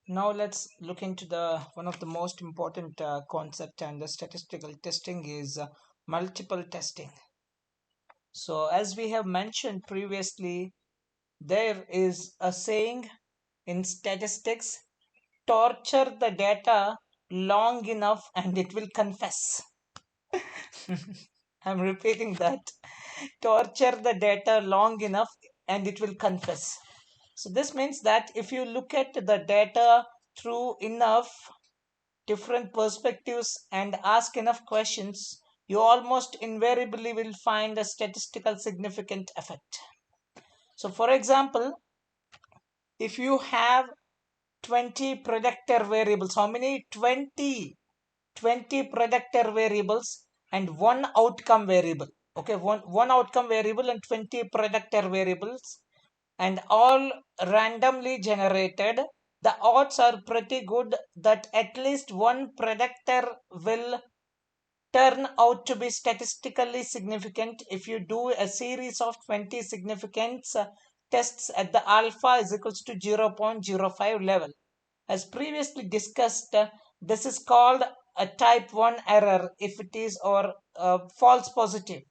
Now let's look into the one of the most important concept and the statistical testing is multiple testing. So as we have mentioned previously, there is a saying in statistics: torture the data long enough and it will confess. I'm repeating that. Torture the data long enough and it will confess. So this means that if you look at the data through enough different perspectives and ask enough questions, you almost invariably will find a statistical significant effect. So for example, if you have 20 predictor variables, how many? 20 predictor variables and one outcome variable. Okay, one outcome variable and 20 predictor variables, and all randomly generated, the odds are pretty good that at least one predictor will turn out to be statistically significant if you do a series of 20 significance tests at the alpha is equals to 0.05 level. As previously discussed, this is called a type 1 error if it is, or false positive.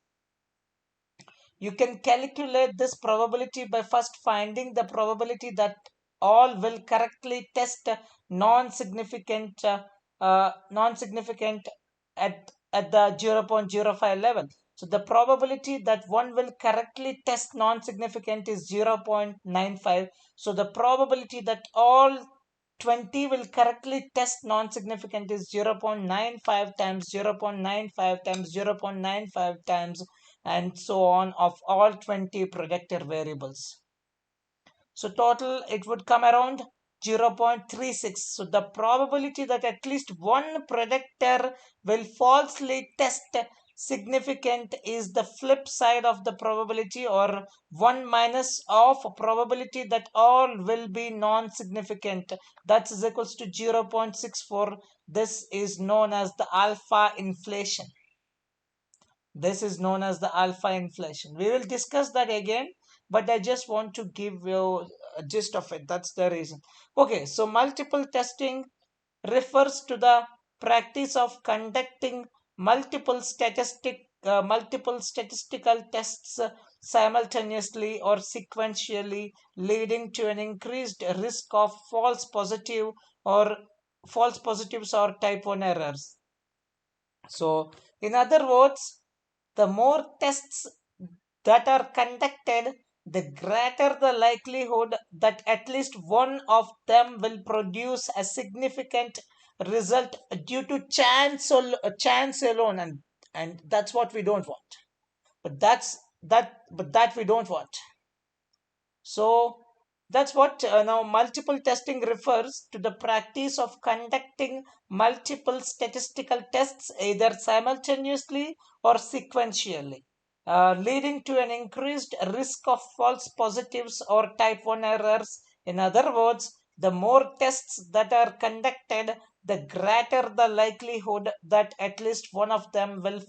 You can calculate this probability by first finding the probability that all will correctly test non-significant non-significant at the 0.05 level. So the probability that one will correctly test non-significant is 0.95. So the probability that all 20 will correctly test non-significant is 0.95 times 0.95 times 0.95 times, and so on, of all 20 predictor variables. So total it would come around 0.36. So the probability that at least one predictor will falsely test significant is the flip side of the probability, or 1 minus of probability that all will be non-significant. That is equals to 0.64. This is known as the alpha inflation. This is known as the alpha inflation. We will discuss that again, but I just want to give you a gist of it. That's the reason. Okay, so multiple testing refers to the practice of conducting multiple statistical tests simultaneously or sequentially, leading to an increased risk of or false positives or type 1 errors. So in other words, the more tests that are conducted, the greater the likelihood that at least one of them will produce a significant result due to chance alone, and that's what we don't want. But that we don't want. So that's what now multiple testing refers to the practice of conducting multiple statistical tests either simultaneously or sequentially, leading to an increased risk of false positives or type 1 errors. In other words, the more tests that are conducted, the greater the likelihood that at least one of them will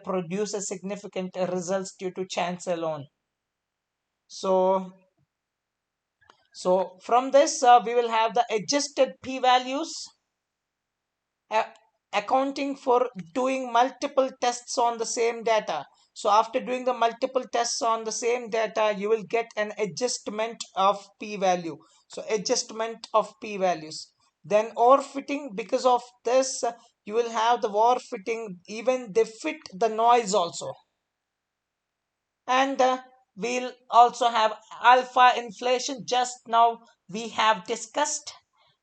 produce a significant results due to chance alone. So from this, we will have the adjusted p-values, uh, accounting for doing multiple tests on the same data. So after doing the multiple tests on the same data, you will get an adjustment of p-value. So adjustment of p-values. Then overfitting, because of this, you will have the overfitting, even they fit the noise also. And we'll also have alpha inflation. Just now we have discussed.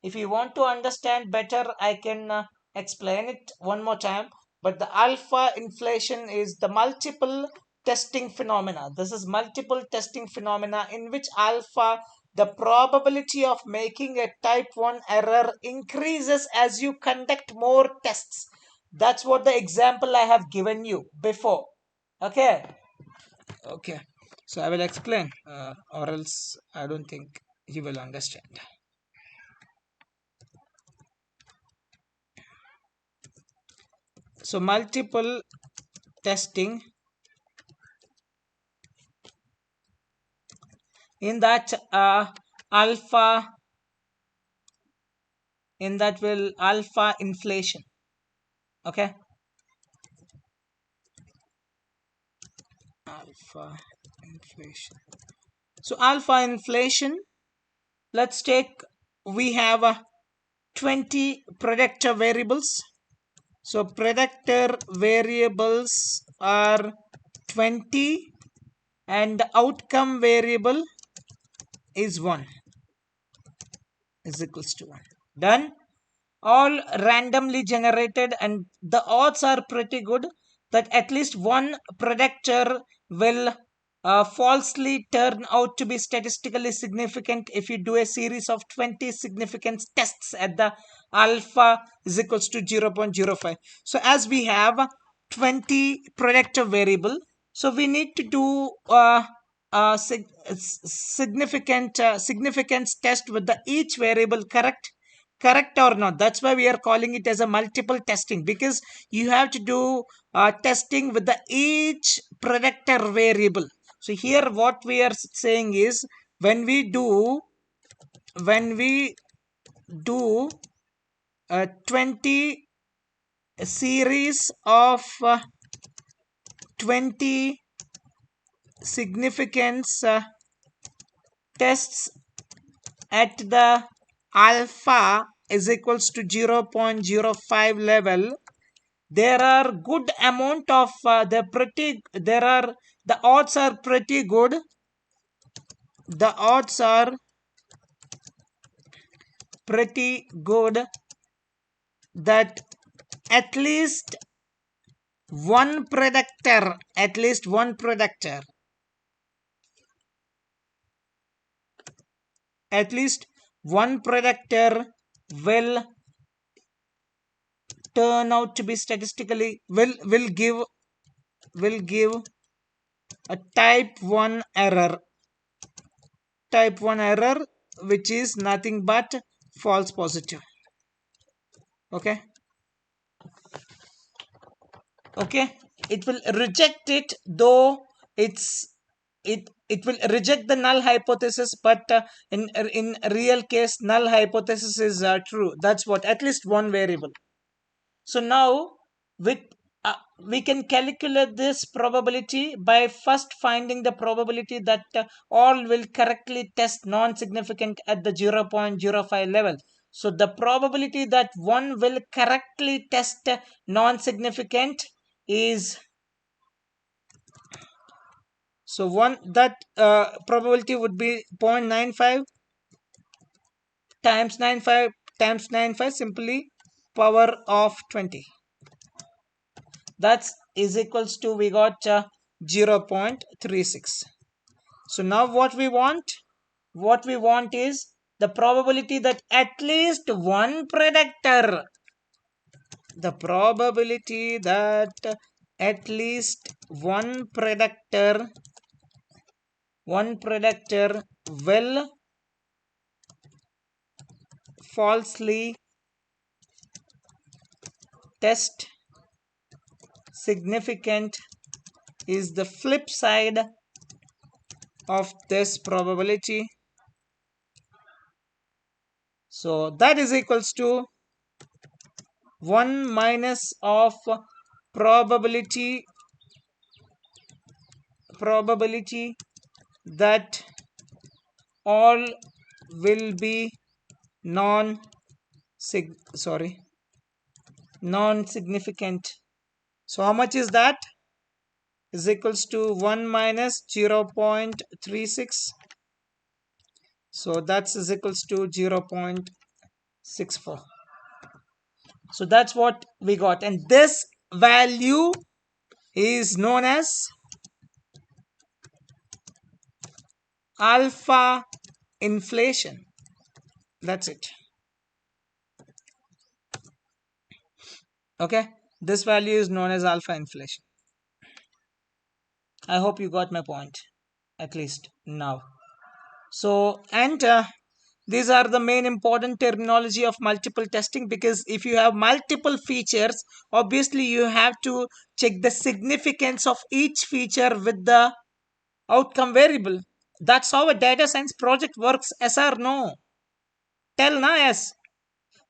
If you want to understand better, I can explain it one more time. But the alpha inflation is the multiple testing phenomena. This is multiple testing phenomena in which alpha, the probability of making a type 1 error, increases as you conduct more tests. That's what the example I have given you before. Okay. Okay, so I will explain, or else I don't think you will understand. So multiple testing, in that alpha, in that will alpha inflation. Okay, alpha inflation. So alpha inflation, let's take, we have 20 predictor variables. So predictor variables are 20 and the outcome variable is 1, is equals to 1. Done. All randomly generated, and the odds are pretty good that at least one predictor will falsely turn out to be statistically significant if you do a series of 20 significance tests at the alpha is equals to 0.05. So as we have 20 predictor variable, so we need to do significant significance test with the each variable correct or not. That's why we are calling it as a multiple testing, because you have to do testing with the each predictor variable. So here what we are saying is, when we do 20 series of 20 significance tests at the alpha is equals to 0.05 level, there are good amount of the odds are pretty good. The odds are pretty good that at least one predictor, at least one predictor, at least one predictor will turn out to be statistically will give a type 1 error, which is nothing but false positive. Okay, it will reject it, though it will reject the null hypothesis, but in real case null hypothesis is true. That's what, at least one variable. So now with we can calculate this probability by first finding the probability that all will correctly test non-significant at the 0.05 level. So the probability that one will correctly test non-significant is, so one that probability would be 0.95 times 95 times 95, simply power of 20. That's is equals to, we got 0.36. So now what we want is the probability that at least one predictor, the probability that at least one predictor will falsely test significant is the flip side of this probability. So that is equals to 1 minus of probability that all will be non-significant. So how much is that? Is equals to 1 minus 0.36. So that's is equals to 0.64. So that's what we got, and this value is known as alpha inflation. That's it. Okay, this value is known as alpha inflation. I hope you got my point, at least now. So, and These are the main important terminology of multiple testing, because if you have multiple features, obviously you have to check the significance of each feature with the outcome variable. That's how a data science project works. Yes or no? Tell na, yes.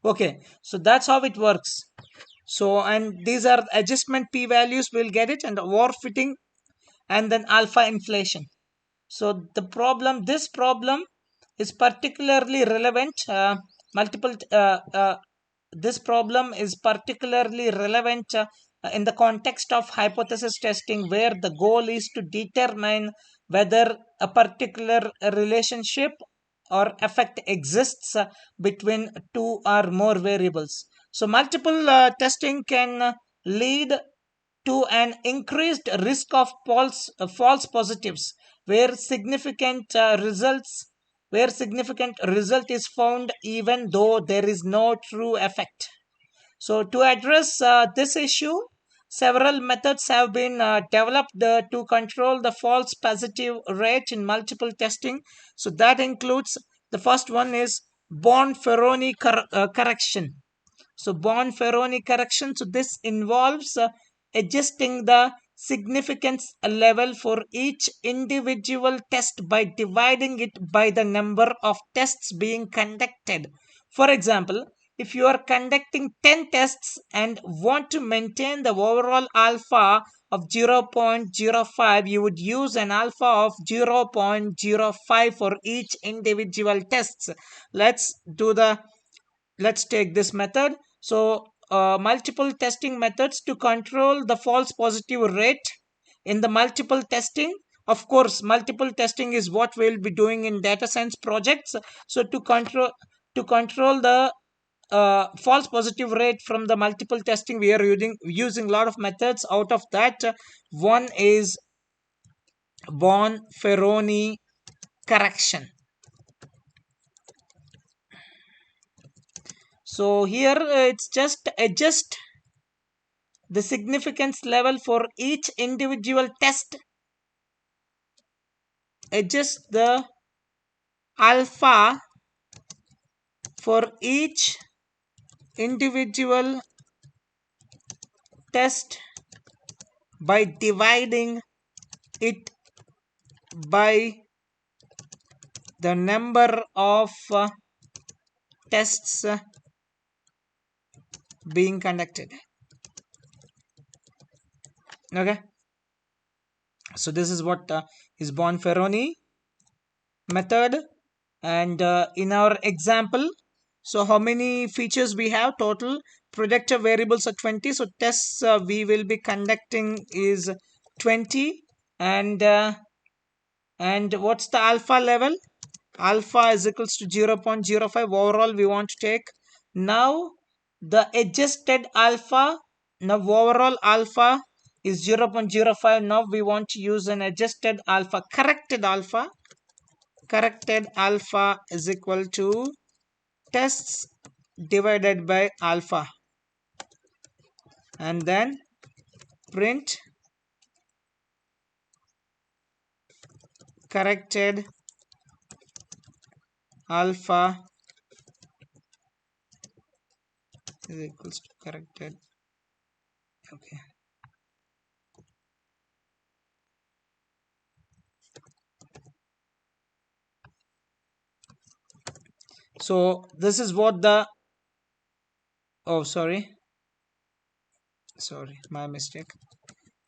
Okay, so that's how it works. So, and these are adjustment p values, we'll get it, and war fitting, and then alpha inflation. So this problem is particularly relevant. This problem is particularly relevant in the context of hypothesis testing, where the goal is to determine whether a particular relationship or effect exists between two or more variables. So multiple testing can lead to an increased risk of false positives, where significant result is found even though there is no true effect. So to address this issue, several methods have been developed to control the false positive rate in multiple testing. So that includes, the first one is Bonferroni correction. So Bonferroni correction. So this involves adjusting the significance level for each individual test by dividing it by the number of tests being conducted. For example, if you are conducting 10 tests and want to maintain the overall alpha of 0.05, you would use an alpha of 0.05 for each individual tests. Let's take this method. So multiple testing methods to control the false positive rate in the multiple testing. Of course, multiple testing is what we'll be doing in data science projects. So to control the false positive rate from the multiple testing, we are using a lot of methods. Out of that, one is Bonferroni correction. So here it's just adjust the significance level for each individual test, adjust the alpha for each individual test by dividing it by the number of tests being conducted. Okay, so this is what is Bonferroni method. And in our example, so how many features we have? Total predictor variables are 20. So tests we will be conducting is 20. And what's the alpha level? Alpha is equals to 0.05. Overall we want to take. Now the adjusted alpha, now overall alpha is 0.05. Now we want to use an adjusted alpha. Corrected alpha is equal to tests divided by alpha, and then print corrected alpha is equals to corrected. Okay, so this is what the sorry, my mistake.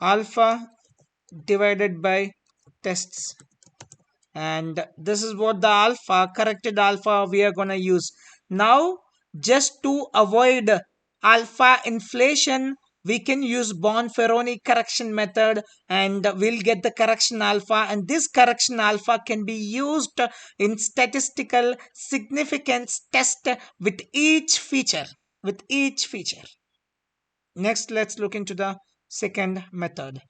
Alpha divided by tests, and this is what the alpha, corrected alpha, we are going to use. Now just to avoid alpha inflation, we can use Bonferroni correction method, and we'll get the correction alpha, and this correction alpha can be used in statistical significance test with each feature. Next, let's look into the second method.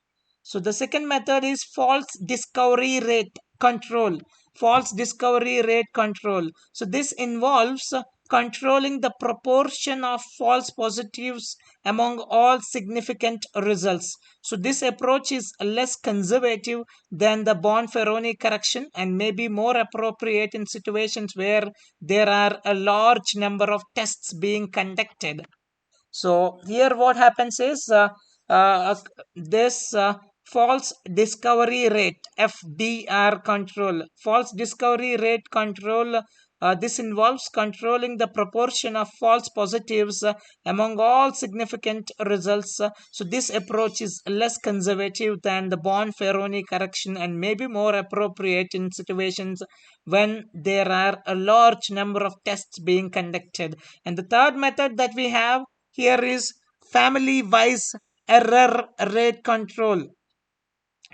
So the second method is false discovery rate control. false discovery rate control. So this involves controlling the proportion of false positives among all significant results. So this approach is less conservative than the Bonferroni correction and may be more appropriate in situations where there are a large number of tests being conducted. So here what happens is uh, this false discovery rate FDR control, false discovery rate control. This involves controlling the proportion of false positives among all significant results. So this approach is less conservative than the Bonferroni correction and may be more appropriate in situations when there are a large number of tests being conducted. And the third method that we have here is family wise error rate control.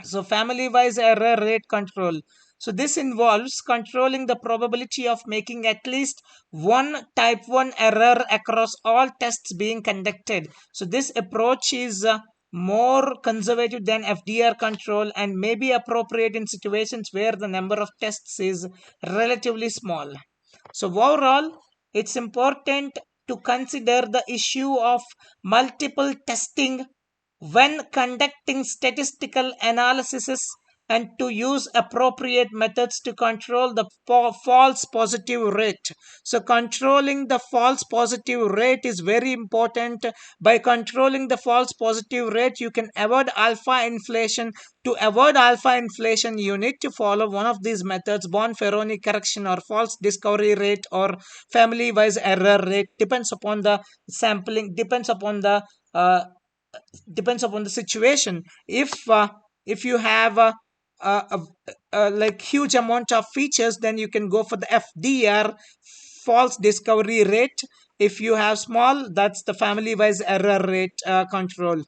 So family wise error rate control. So this involves controlling the probability of making at least one type 1 error across all tests being conducted. So this approach is more conservative than FDR control and may be appropriate in situations where the number of tests is relatively small. So overall, it's important to consider the issue of multiple testing when conducting statistical analysis and to use appropriate methods to control the false positive rate. So controlling the false positive rate is very important. By controlling the false positive rate, you can avoid alpha inflation. To avoid alpha inflation, you need to follow one of these methods: Bonferroni correction or false discovery rate or family wise error rate. Depends upon the sampling, depends upon the situation. If you have like huge amount of features, then you can go for the FDR, false discovery rate. If you have small, that's the family wise error rate control.